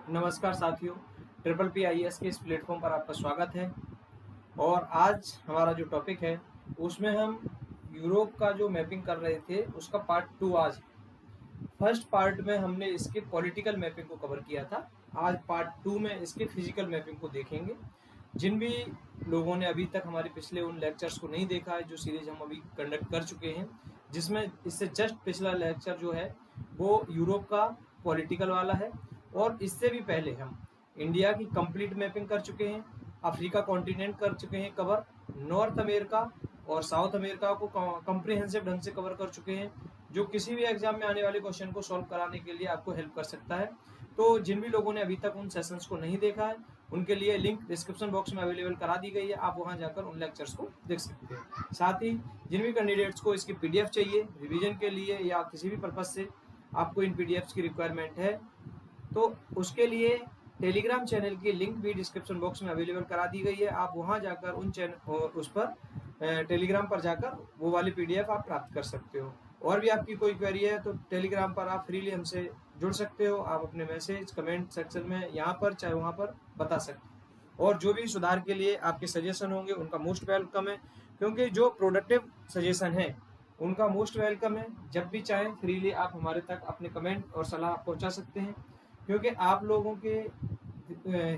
नमस्कार साथियों, triple P IAS के इस प्लेटफॉर्म पर आपका स्वागत है। और आज हमारा जो टॉपिक है उसमें हम यूरोप का जो मैपिंग कर रहे थे उसका पार्ट 2 आज। फर्स्ट पार्ट में हमने इसके पॉलिटिकल मैपिंग को कवर किया था। आज पार्ट 2 में इसके फिजिकल मैपिंग को देखेंगे। जिन भी लोगों ने अभी तक हमारे पिछले उन लेक्चर्स को नहीं देखा है, जो सीरीज हम अभी कंडक्ट कर चुके हैं, जिसमें इससे जस्ट पिछला लेक्चर जो है वो यूरोप का पॉलिटिकल वाला है। और इससे भी पहले हम इंडिया की कंप्लीट मैपिंग कर चुके हैं, अफ्रीका कॉन्टिनेंट कर चुके हैं कवर, नॉर्थ अमेरिका और साउथ अमेरिका को कॉम्प्रिहेंसिव ढंग से कवर कर चुके हैं, जो किसी भी एग्जाम में आने वाले क्वेश्चन को सॉल्व कराने के लिए आपको हेल्प कर सकता है। तो जिन भी लोगों ने अभी तक उन सेशंस को नहीं देखा है उनके लिए लिंक डिस्क्रिप्शन बॉक्स में अवेलेबल करा दी गई है, आप वहां जाकर उन लेक्चर्स को देख सकते हैं। साथ ही जिन भी कैंडिडेट्स को इसकी पीडीएफ चाहिए रिवीजन के लिए या किसी भी पर्पज से आपको इन पीडीएफ्स की रिक्वायरमेंट है, तो उसके लिए टेलीग्राम चैनल की लिंक भी डिस्क्रिप्शन बॉक्स में अवेलेबल करा दी गई है। आप वहां जाकर उन चैनल उस पर टेलीग्राम पर जाकर वो वाली पीडीएफ आप प्राप्त कर सकते हो। और भी आपकी कोई क्वेरी है तो टेलीग्राम पर आप फ्रीली हमसे जुड़ सकते हो। आप अपने मैसेज कमेंट सेक्शन में यहाँ पर चाहे वहाँ पर बता सकते हो। और जो भी सुधार के लिए आपके सजेशन होंगे उनका मोस्ट वेलकम है, क्योंकि जो प्रोडक्टिव सजेशन है उनका मोस्ट वेलकम है। जब भी चाहें फ्रीली आप हमारे तक अपने कमेंट और सलाह पहुँचा सकते हैं, क्योंकि आप लोगों के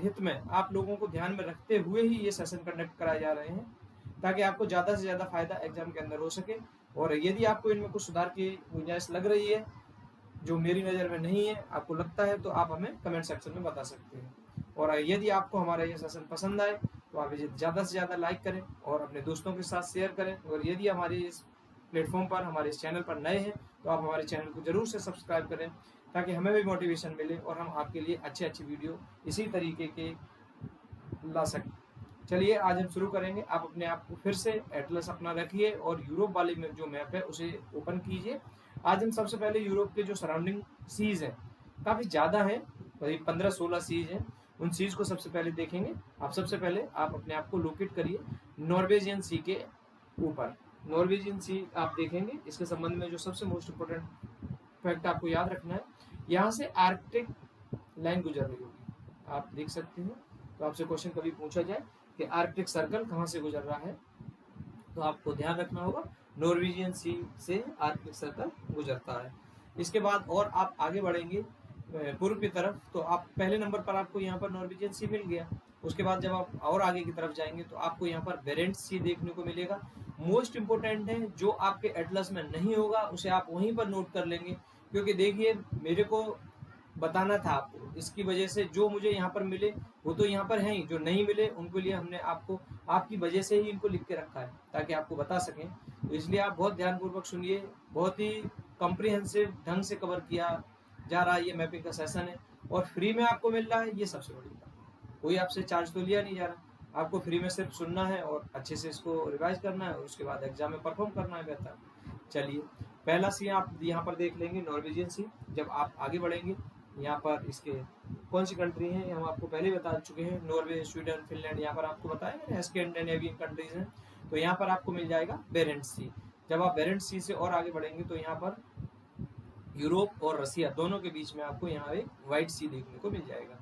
हित में, आप लोगों को ध्यान में रखते हुए ही ये सेशन कंडक्ट कराए जा रहे हैं, ताकि आपको ज़्यादा से ज़्यादा फायदा एग्जाम के अंदर हो सके। और यदि आपको इनमें कुछ सुधार की गुंजाइश लग रही है जो मेरी नज़र में नहीं है, आपको लगता है, तो आप हमें कमेंट सेक्शन में बता सकते हैं। और यदि आपको हमारा ये सेशन पसंद आए तो आप इसे ज़्यादा से ज़्यादा लाइक करें और अपने दोस्तों के साथ शेयर करें। और यदि हमारे इस प्लेटफॉर्म पर, हमारे इस चैनल पर नए हैं तो आप हमारे चैनल को ज़रूर से सब्सक्राइब करें, ताकि हमें भी मोटिवेशन मिले और हम आपके लिए अच्छी वीडियो इसी तरीके के ला सकें। चलिए आज हम शुरू करेंगे। आप अपने आप को फिर से एटलस अपना रखिए और यूरोप वाले में जो मैप है उसे ओपन कीजिए। आज हम सबसे पहले यूरोप के जो सराउंडिंग सीज हैं, काफ़ी ज़्यादा हैं, करीब 15-16 सीज हैं, उन सीज को सबसे पहले देखेंगे। आप सबसे पहले आप अपने आप को लोकेट करिए नॉर्वेजियन सी के ऊपर। नॉर्वेजियन सी आप देखेंगे, इसके संबंध में जो सबसे मोस्ट इम्पोर्टेंट फैक्ट आपको याद रखना है, यहाँ से आर्कटिक लाइन गुजर रही होगी, आप देख सकते हैं। तो आपसे क्वेश्चन कभी पूछा जाए कि आर्कटिक सर्कल कहाँ से गुजर रहा है, तो आपको ध्यान रखना होगा नॉर्वेजियन सी से आर्कटिक सर्कल गुजरता है। इसके बाद और आप आगे बढ़ेंगे पूर्व की तरफ, तो आप पहले नंबर पर आपको यहाँ पर नॉर्वेजियन सी मिल गया। उसके बाद जब आप और आगे की तरफ जाएंगे तो आपको यहाँ पर बेरेंट्स सी देखने को मिलेगा। मोस्ट इम्पोर्टेंट है, जो आपके एटलस में नहीं होगा उसे आप वहीं पर नोट कर लेंगे, क्योंकि देखिए मेरे को बताना था आपको, इसकी वजह से जो मुझे यहाँ पर मिले वो तो यहाँ पर हैं ही, जो नहीं मिले उनको लिए हमने आपको आपकी वजह से ही इनको लिख के रखा है, ताकि आपको बता सकें। तो इसलिए आप बहुत ध्यानपूर्वक सुनिए। बहुत ही कॉम्प्रिहेंसिव ढंग से कवर किया जा रहा है ये मैपिंग का सेशन है, और फ्री में आपको मिल रहा है, ये सबसे बड़ी बात। कोई आपसे चार्ज तो लिया नहीं जा रहा, आपको फ्री में सिर्फ सुनना है और अच्छे से इसको रिवाइज करना है और उसके बाद एग्जाम में परफॉर्म करना है बेहतर। चलिए पहला सी आप यहाँ पर देख लेंगे, नॉर्वेजियन सी। जब आप आगे बढ़ेंगे, यहाँ पर इसके कौन सी कंट्री हैं हम आपको पहले बता चुके हैं, नॉर्वे, स्वीडन, फिनलैंड, यहाँ पर आपको बताया मैंने स्कैंडिनेवियन कंट्रीज हैं। तो यहाँ पर आपको मिल जाएगा बेरेंट्स सी। जब आप बेरेंट्स सी से और आगे बढ़ेंगे तो यहाँ पर यूरोप और रसिया दोनों के बीच में आपको यहाँ एक व्हाइट सी देखने को मिल जाएगा।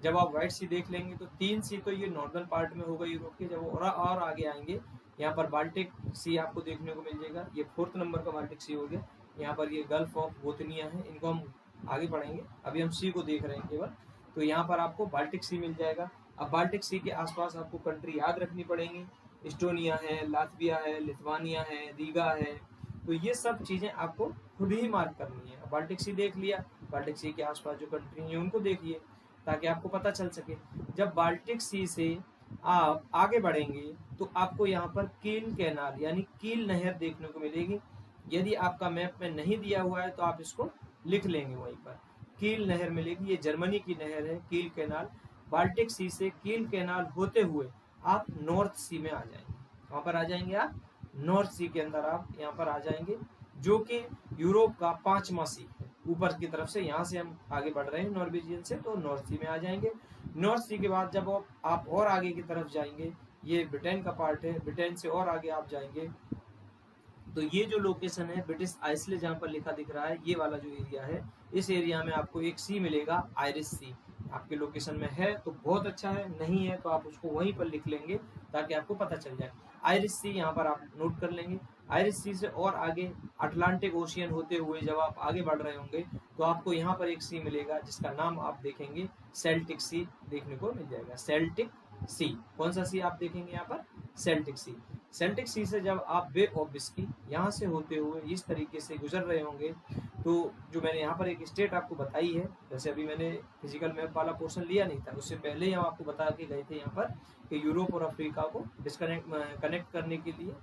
जब आप व्हाइट सी देख लेंगे तो 3 सी तो ये नॉर्दर्न पार्ट में होगा यूरोप के। जब और आगे आएंगे, यहाँ पर बाल्टिक सी आपको देखने को मिल जाएगा, ये 4th नंबर का बाल्टिक सी हो गया। यहाँ पर ये गल्फ ऑफ बोथनिया है, इनको हम आगे पढ़ेंगे, अभी हम सी को देख रहे हैं केवल। तो यहाँ पर आपको बाल्टिक सी मिल जाएगा। अब बाल्टिक सी के आसपास आपको कंट्री याद रखनी पड़ेंगी, इस्टोनिया है, लातविया है, लिथुआनिया है, रीगा है। तो ये सब चीज़ें आपको खुद ही मार्क करनी है। बाल्टिक सी देख लिया, बाल्टिक सी के आसपास जो कंट्री हैं उनको देखिए, ताकि आपको पता चल सके। जब बाल्टिक सी से आप आगे बढ़ेंगे तो आपको यहाँ पर कील कैनाल यानी कील नहर देखने को मिलेगी। यदि आपका मैप में नहीं दिया हुआ है तो आप इसको लिख लेंगे, वहीं पर कील नहर मिलेगी। ये जर्मनी की नहर है, कील कैनाल। बाल्टिक सी से कील कैनाल होते हुए आप नॉर्थ सी में आ जाएंगे। वहाँ पर आ जाएंगे आप नॉर्थ सी के अंदर, आप यहाँ पर आ जाएंगे, जो कि यूरोप का 5वां सी है ऊपर की तरफ से। यहाँ से हम आगे बढ़ रहे हैं नॉर्वेजियन से, तो नॉर्थ सी में आ जाएंगे। नॉर्थ सी के बाद जब आप और आगे की तरफ जाएंगे, ये ब्रिटेन का पार्ट है, ब्रिटेन से और आगे आप जाएंगे तो ये जो लोकेशन है ब्रिटिश आइसलैंड, जहाँ पर लिखा दिख रहा है, ये वाला जो एरिया है, इस एरिया में आपको एक सी मिलेगा, आयरिश सी। आपके लोकेशन में है तो बहुत अच्छा है, नहीं है तो आप उसको वहीं पर लिख लेंगे ताकि आपको पता चल जाए। आयरिश सी यहाँ पर आप नोट कर लेंगे। आयरिश सी से और आगे अटलांटिक ओशियन होते हुए जब आप आगे बढ़ रहे होंगे तो आपको यहाँ पर एक सी मिलेगा जिसका नाम आप देखेंगे सेल्टिक सी देखने को मिल जाएगा। सेल्टिक सी, कौन सा सी आप देखेंगे यहाँ पर? सेल्टिक सी। सेल्टिक सी से जब आप बे ऑफ बिस्की यहाँ से होते हुए इस तरीके से गुजर रहे होंगे तो जो मैंने यहाँ पर एक स्टेट आपको बताई है, जैसे अभी मैंने फिजिकल मैप वाला पोर्शन लिया नहीं था, उससे पहले ही हम आपको बता के गए थे यहाँ पर कि यूरोप और अफ्रीका को कनेक्ट करने के लिए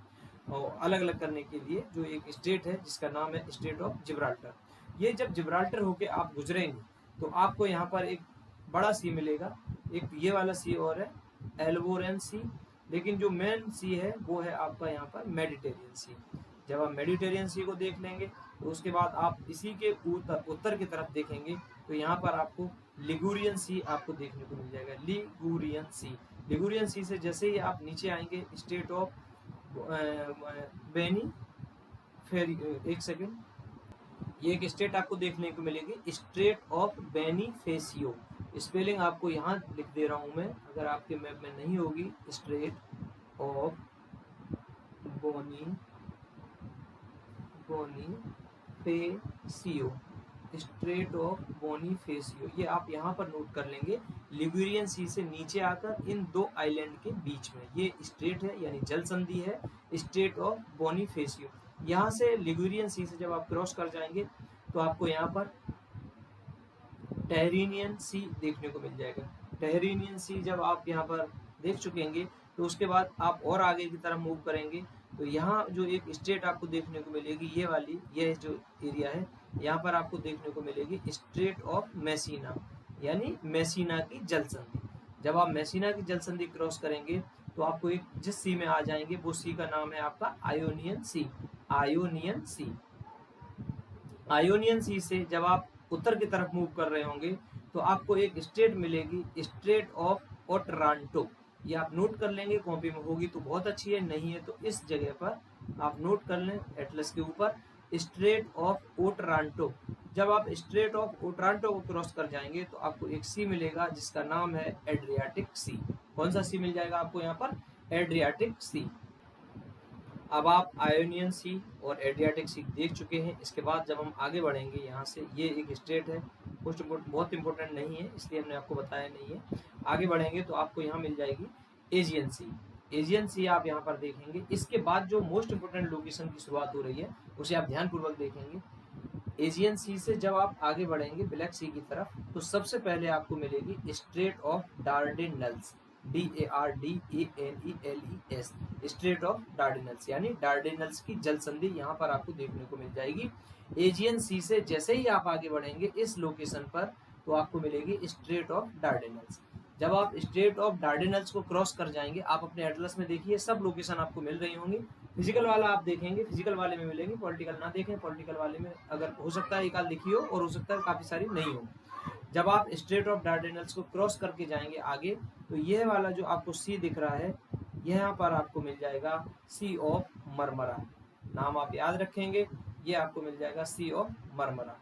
और अलग अलग करने के लिए जो एक स्टेट है जिसका नाम है स्टेट ऑफ जिब्राल्टर। ये जब जिब्राल्टर होके आप गुजरेंगे तो आपको यहाँ पर एक बड़ा सी मिलेगा, एक ये वाला सी और है एल्बोरेन सी, लेकिन जो मेन सी है वो है आपका यहाँ पर मेडिटेरियन सी। जब आप मेडिटेरियन सी को देख लेंगे तो उसके बाद आप इसी के उत्तर की तरफ देखेंगे तो यहाँ पर आपको लिगुरियन सी आपको देखने को मिल जाएगा। लिगुरियन सी, लिगुरियन सी से जैसे ही आप नीचे आएंगे स्टेट ऑफ बेनी फेरी, एक सेकेंड, ये एक स्टेट आपको देखने को मिलेगी स्टेट ऑफ बेनीफेसियो। स्पेलिंग आपको यहाँ लिख दे रहा हूँ मैं, अगर आपके मैप में नहीं होगी। स्टेट ऑफ बोनीफेसियो, स्ट्रेट ऑफ बोनीफेसियो, ये आप यहाँ पर नोट कर लेंगे। लिगुरियन सी से नीचे आकर इन दो आइलैंड के बीच में ये स्ट्रेट है यानी जल संधि है, स्टेट ऑफ बोनीफेसियो। यहाँ से लिगुरियन सी से जब आप क्रॉस कर जाएंगे तो आपको यहाँ पर टेरिनियन सी देखने को मिल जाएगा। टेरिनियन सी जब आप यहाँ पर देख चुकेंगे तो उसके बाद आप और आगे की तरफ मूव करेंगे तो यहाँ जो एक स्टेट आपको देखने को मिलेगी ये वाली, ये जो एरिया है यहाँ पर आपको देखने को मिलेगी स्ट्रेट ऑफ मैसीना यानी मैसीना की जल संधि। जब आप मैसीना की जल संधि क्रॉस करेंगे तो आपको एक जिस सी में आ जाएंगे वो सी का नाम है आपका आयोनियन सी। आयोनियन सी, आयोनियन सी से जब आप उत्तर की तरफ मूव कर रहे होंगे तो आपको एक स्टेट मिलेगी स्टेट ऑफ ओटरांटो। ये आप नोट कर लेंगे, कॉपी में होगी तो बहुत अच्छी है, नहीं है तो इस जगह पर आप नोट कर लें एटलस के ऊपर स्ट्रेट ऑफ ओटरांटो। जब आप स्ट्रेट ऑफ ओटरांटो को क्रॉस कर जाएंगे तो आपको एक सी मिलेगा जिसका नाम है एड्रियाटिक सी। कौन सा सी मिल जाएगा आपको यहाँ पर? एड्रियाटिक सी। अब आप आयोनियन सी और एड्रियाटिक सी देख चुके हैं। इसके बाद जब हम आगे बढ़ेंगे यहाँ से, ये एक स्टेट है, कुछ बहुत इंपॉर्टेंट नहीं है इसलिए हमने आपको बताया नहीं है। आगे बढ़ेंगे तो आपको यहाँ मिल जाएगी एजियन सी। एजियन सी आप यहाँ पर देखेंगे। इसके बाद जो मोस्ट इंपोर्टेंट लोकेशन की शुरुआत हो रही है उसे आप ध्यानपूर्वक देखेंगे। एजियन सी से जब आप आगे बढ़ेंगे ब्लैक सी की तरफ तो सबसे पहले आपको मिलेगी strait of Dardanelles, DARDENELES, strait of Dardanelles यानी डार्डेनल्स की जल संधि यहाँ पर आपको देखने को मिल जाएगी। एजियन सी से जैसे ही आप आगे बढ़ेंगे इस लोकेशन पर तो आपको मिलेगी स्ट्रेट ऑफ डार्डेनल्स। जब आप स्ट्रेट ऑफ डार्डेनल्स को क्रॉस कर जाएंगे, आप अपने एटलस में देखिए सब लोकेशन आपको मिल रही होंगी। फिजिकल वाला आप देखेंगे, फिजिकल वाले में मिलेंगे, पॉलिटिकल ना देखें, पॉलिटिकल वाले में अगर हो सकता है एक आध लिखी हो और हो सकता है काफ़ी सारी नहीं हो। जब आप स्ट्रेट ऑफ डार्डेनल्स को क्रॉस करके जाएंगे आगे तो यह वाला जो आपको सी दिख रहा है यहाँ पर आपको मिल जाएगा सी ऑफ मरमरा। नाम आप याद रखेंगे, ये आपको मिल जाएगा सी ऑफ मरमरा।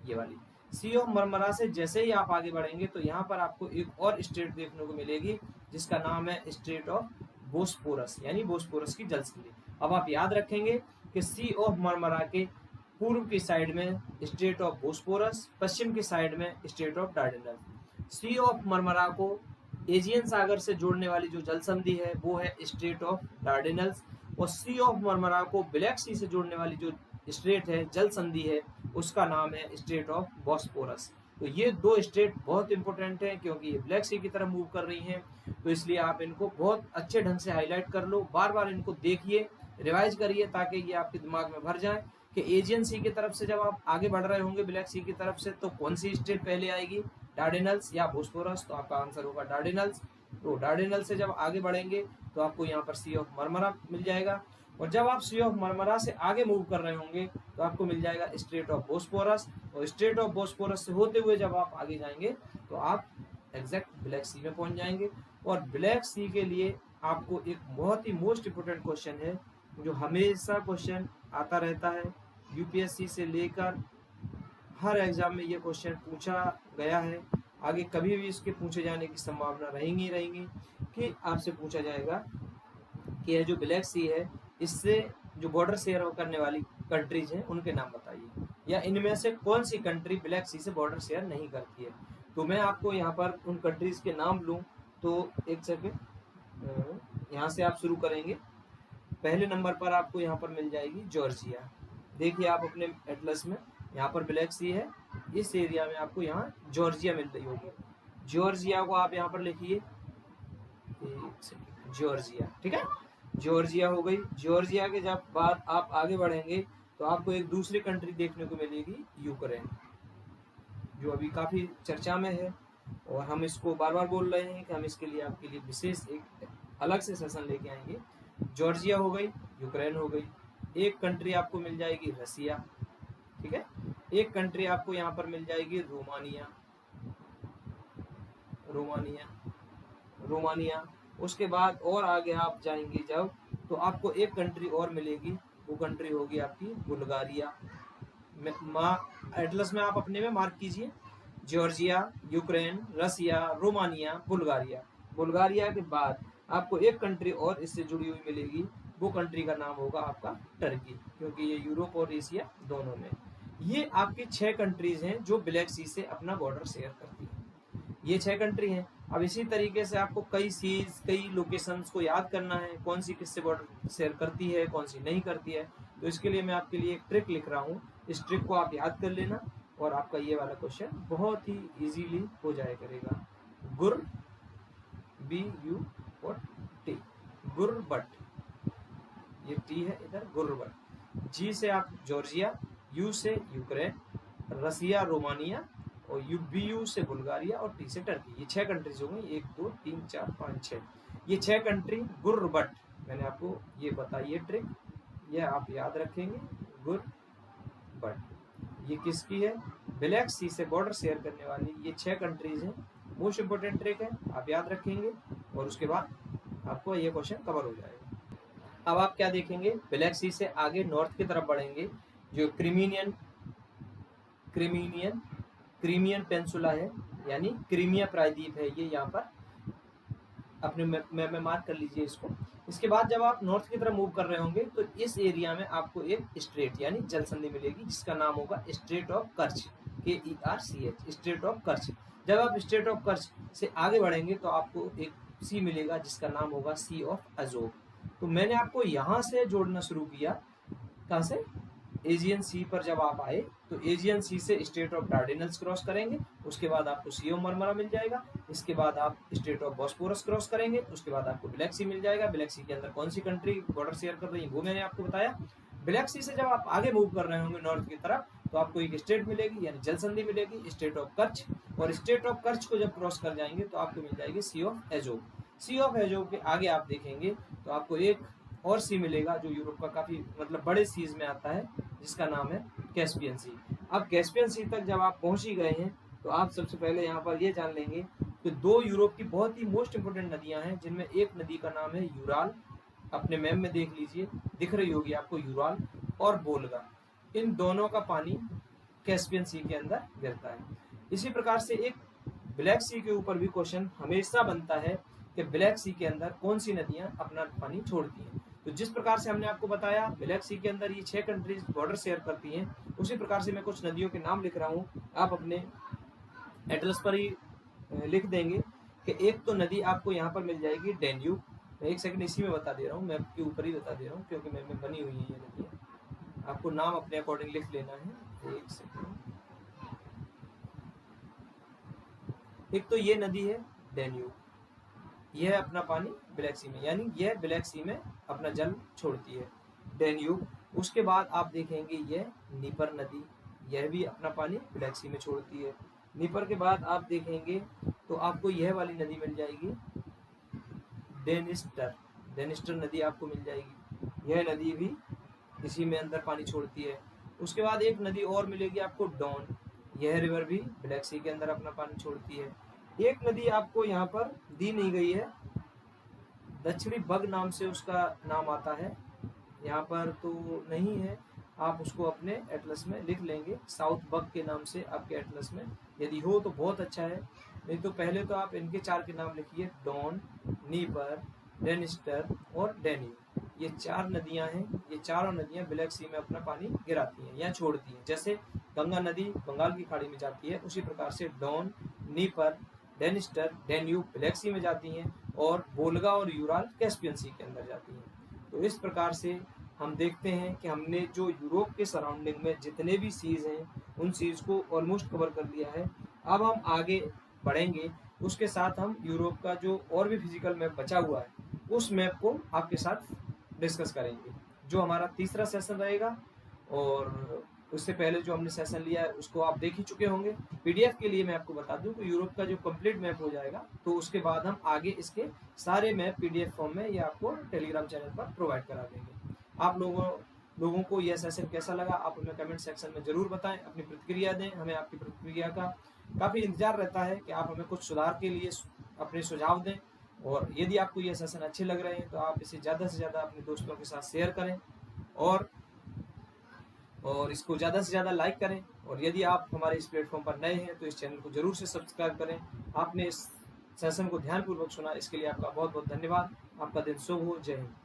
ये वाली सी ऑफ मरमरा से जैसे ही आप आगे बढ़ेंगे तो यहाँ पर आपको एक और स्टेट देखने को मिलेगी जिसका नाम है स्टेट ऑफ बोस्पोरस यानी बोस्पोरस की जल संधि। अब आप याद रखेंगे कि सी ऑफ मरमरा के पूर्व की साइड में स्टेट ऑफ बोस्पोरस, पश्चिम की साइड में strait of Dardanelles. Sea of Marmara को एजियन सागर से जोड़ने वाली जो जल संधि है वो है स्टेट ऑफ डार्डेनल्स, और सी ऑफ मरमरा को ब्लैक सी से जोड़ने वाली जो स्टेट है जल संधि है उसका नाम है स्टेट ऑफ बॉस्पोरस। तो ये दो स्टेट बहुत इंपॉर्टेंट हैं क्योंकि ये ब्लैक सी की तरफ मूव कर रही हैं, तो इसलिए आप इनको बहुत अच्छे ढंग से हाईलाइट कर लो, बार बार इनको देखिए, रिवाइज करिए ताकि ये आपके दिमाग में भर जाए कि एजियन सी की तरफ से जब आप आगे बढ़ रहे होंगे ब्लैक सी की तरफ से तो कौन सी स्टेट पहले आएगी, डार्डेनल्स या बोस्पोरस। तो आपका आंसर होगा डार्डेनल्स। तो डार्डेनल्स से जब आगे बढ़ेंगे तो आपको यहाँ पर सी ऑफ मरमरा मिल जाएगा, और जब आप सी ऑफ मरमरा से आगे मूव कर रहे होंगे तो आपको मिल जाएगा स्ट्रेट ऑफ बोस्पोरस, और स्ट्रेट ऑफ बोस्पोरस से होते हुए जब आप आगे जाएंगे तो आप एग्जैक्ट ब्लैक सी में पहुंच जाएंगे। और ब्लैक सी के लिए आपको एक बहुत ही मोस्ट इंपोर्टेंट क्वेश्चन है जो हमेशा क्वेश्चन आता रहता है, यूपीएससी से लेकर हर एग्जाम में ये क्वेश्चन पूछा गया है, आगे कभी भी इसके पूछे जाने की संभावना रहेंगी कि आपसे पूछा जाएगा कि यह जो ब्लैक सी है इससे जो बॉर्डर शेयर करने वाली कंट्रीज हैं उनके नाम बताइए, या इनमें से कौन सी कंट्री ब्लैक सी से बॉर्डर शेयर नहीं करती है। तो मैं आपको यहाँ पर उन कंट्रीज के नाम लूँ तो एक सेकेंड, यहाँ से आप शुरू करेंगे। पहले नंबर पर आपको यहाँ पर मिल जाएगी जॉर्जिया। देखिए आप अपने एटलस में यहाँ पर ब्लैक सी है, इस एरिया में आपको यहाँ जॉर्जिया मिल रही होगी। जॉर्जिया को आप यहाँ पर लिखिए, जॉर्जिया, ठीक है। जॉर्जिया हो गई। जॉर्जिया के जब बाद आप आगे बढ़ेंगे तो आपको एक दूसरी कंट्री देखने को मिलेगी, यूक्रेन, जो अभी काफ़ी चर्चा में है और हम इसको बार बार बोल रहे हैं कि हम इसके लिए आपके लिए विशेष एक अलग से सेशन लेके आएंगे। जॉर्जिया हो गई, यूक्रेन हो गई। एक कंट्री आपको मिल जाएगी रसिया, ठीक है। एक कंट्री आपको यहाँ पर मिल जाएगी रोमानिया, रोमानिया। उसके बाद और आगे आप जाएंगे जब तो आपको एक कंट्री और मिलेगी, वो कंट्री होगी आपकी बुल्गारिया। एटलस में आप अपने में मार्क कीजिए, जॉर्जिया, यूक्रेन, रसिया, रोमानिया, बुल्गारिया। बुल्गारिया के बाद आपको एक कंट्री और इससे जुड़ी हुई मिलेगी, वो कंट्री का नाम होगा आपका टर्की, क्योंकि ये यूरोप और एशिया दोनों में। ये आपकी 6 कंट्रीज हैं जो ब्लैक सी से अपना बॉर्डर शेयर करती हैं। ये 6 कंट्री हैं। अब इसी तरीके से आपको कई सीज, कई लोकेशंस को याद करना है, कौन सी किससे बॉर्डर शेयर करती है, कौन सी नहीं करती है। तो इसके लिए मैं आपके लिए एक ट्रिक लिख रहा हूँ, इस ट्रिक को आप याद कर लेना और आपका ये वाला क्वेश्चन बहुत ही इजीली हो जाया करेगा। गुर, BUT, गुरबट, ये टी है इधर, गुरबट। जी से आप जॉर्जिया, यू से यूक्रेन, रसिया, रोमानिया, और BU से बुल्गारिया और टी से टर्की। ये 6 कंट्रीज हो गई, 1 2 3 4 5 6। ये 6 कंट्री गुरबट, मैंने आपको ये बताई है ट्रिक, ये आप याद रखेंगे। गुरबट ये किसकी है, ब्लैक सी से बॉर्डर शेयर करने वाली ये 6 कंट्रीज हैं। मोस्ट इंपोर्टेंट ट्रिक है, आप याद रखेंगे और उसके बाद आपको ये क्वेश्चन कवर हो जाएगा। अब आप क्या देखेंगे, ब्लैक सी से आगे नॉर्थ की तरफ बढ़ेंगे, जो क्रीमियन पेंसुला है, यानी क्रीमिया प्रायद्वीप है, ये यहाँ पर अपने मैप में मार्क कर लीजिए इसको। इसके बाद जब आप नॉर्थ की तरफ मूव कर रहे होंगे तो इस एरिया में आपको एक स्ट्रेट यानी जल संधि मिलेगी, जिसका नाम होगा strait of Kerch, KERCH, strait of Kerch. जब आप स्ट्रेट ऑफ कर्च से आगे बढ़ेंगे तो आपको एक सी मिलेगा, जिसका नाम होगा सी ऑफ अजोव। तो मैंने आपको यहाँ से जोड़ना शुरू किया, कहाँ से, एजियन सी पर जब आप आए तो एजियन सी से स्ट्रेट ऑफ डार्डेनल्स क्रॉस करेंगे, उसके बाद आपको सी ऑफ मरमरा मिल जाएगा। इसके बाद आप स्ट्रेट ऑफ बॉस्फोरस क्रॉस करेंगे, उसके बाद आपको ब्लैक सी मिल जाएगा। ब्लैक सी के अंदर कौन सी कंट्री बॉर्डर शेयर कर रही है वो मैंने आपको बताया। ब्लैक सी से जब आप आगे मूव कर रहे होंगे नॉर्थ की तरफ तो आपको एक स्ट्रेट मिलेगी यानी जल संधि मिलेगी, स्ट्रेट ऑफ कर्च। और स्ट्रेट ऑफ कर्च को जब क्रॉस कर जाएंगे तो आपको मिल जाएगी sea of Azov. Sea of Azov के आगे आप देखेंगे तो आपको एक और सी मिलेगा, जो यूरोप का काफी मतलब बड़े सीज में आता है, जिसका नाम है कैस्पियन सी। अब कैस्पियन सी तक जब आप पहुंच ही गए हैं तो आप सबसे पहले यहाँ पर ये जान लेंगे कि 2 यूरोप की बहुत ही मोस्ट इंपोर्टेंट नदियां हैं, जिनमें एक नदी का नाम है यूराल, अपने मैप में देख लीजिए, दिख रही होगी आपको यूराल, और वोल्गा। इन दोनों का पानी कैस्पियन सी के अंदर गिरता है। इसी प्रकार से एक ब्लैक सी के ऊपर भी क्वेश्चन हमेशा बनता है कि ब्लैक सी के अंदर कौन सी नदियां अपना पानी छोड़ती हैं। तो जिस प्रकार से हमने आपको बताया ब्लैक सी के अंदर ये 6 कंट्रीज बॉर्डर शेयर करती हैं, उसी प्रकार से मैं कुछ नदियों के नाम लिख रहा हूँ, आप अपने एड्रेस पर ही लिख देंगे कि एक तो नदी आपको यहाँ पर मिल जाएगी डेन्यूब। मैं एक सेकंड इसी में बता दे रहा हूँ, मैप के ऊपर ही बता दे रहा हूँ, क्योंकि मैप में बनी हुई है ये नदियाँ, आपको नाम अपने अकॉर्डिंग लिख लेना है। एक सेकंड, एक तो ये नदी है डेन्यूब, यह अपना पानी ब्लैक सी में, यानी यह ब्लैक सी में अपना जल छोड़ती है, डेन्यूब। उसके बाद आप देखेंगे यह नीपर नदी, यह भी अपना पानी ब्लैक सी में छोड़ती है। नीपर के बाद आप देखेंगे तो आपको यह वाली नदी मिल जाएगी डेनिस्टर नदी आपको मिल जाएगी, यह नदी भी इसी में अंदर पानी छोड़ती है। उसके बाद एक नदी और मिलेगी आपको डॉन, यह रिवर भी ब्लैक सी के अंदर अपना पानी छोड़ती है। एक नदी आपको यहाँ पर दी नहीं गई है, दक्षिणी बग नाम से उसका नाम आता है, यहाँ पर तो नहीं है, आप उसको अपने एटलस में लिख लेंगे, साउथ बग के नाम से आपके एटलस में यदि हो तो बहुत अच्छा है, नहीं तो पहले तो आप इनके 4 के नाम लिखिए, डॉन, नीपर, डेनिस्टर और डेन्यूब। ये 4 नदियां हैं। ये चारों नदियां ब्लैक सी में अपना पानी गिराती हैं या छोड़ती हैं। जैसे गंगा नदी बंगाल की खाड़ी में जाती है, उसी प्रकार से don, Dnieper, Dniester, Danube black सी में जाती हैं और वोल्गा और यूराल कैस्पियन सी के अंदर जाती हैं। तो इस प्रकार से हम देखते हैं कि हमने जो यूरोप के सराउंडिंग में जितने भी सीज हैं उन सीज को ऑलमोस्ट कवर कर लिया है। अब हम आगे बढ़ेंगे, उसके साथ हम यूरोप का जो और भी फिजिकल मैप बचा हुआ है उस मैप को आपके साथ डिस्कस करेंगे, जो हमारा तीसरा सेशन रहेगा। और उससे पहले जो हमने सेशन लिया है उसको आप देख ही चुके होंगे। पीडीएफ के लिए मैं आपको बता दूं कि यूरोप का जो कंप्लीट मैप हो जाएगा तो उसके बाद हम आगे इसके सारे मैप पीडीएफ फॉर्म में या आपको टेलीग्राम चैनल पर प्रोवाइड करा देंगे। आप लोगों को यह सेशन कैसा लगा आप हमें कमेंट सेक्शन में जरूर बताएं, अपनी प्रतिक्रिया दें। हमें आपकी प्रतिक्रिया का काफ़ी इंतजार रहता है कि आप हमें कुछ सुधार के लिए अपने सुझाव दें। और यदि आपको यह सेशन अच्छे लग रहे हैं तो आप इसे ज़्यादा से ज़्यादा अपने दोस्तों के साथ शेयर करें और इसको ज़्यादा से ज़्यादा लाइक करें। और यदि आप हमारे इस प्लेटफॉर्म पर नए हैं तो इस चैनल को जरूर से सब्सक्राइब करें। आपने इस सेशन को ध्यानपूर्वक सुना, इसके लिए आपका बहुत बहुत धन्यवाद। आपका दिन शुभ हो। जय हिंद।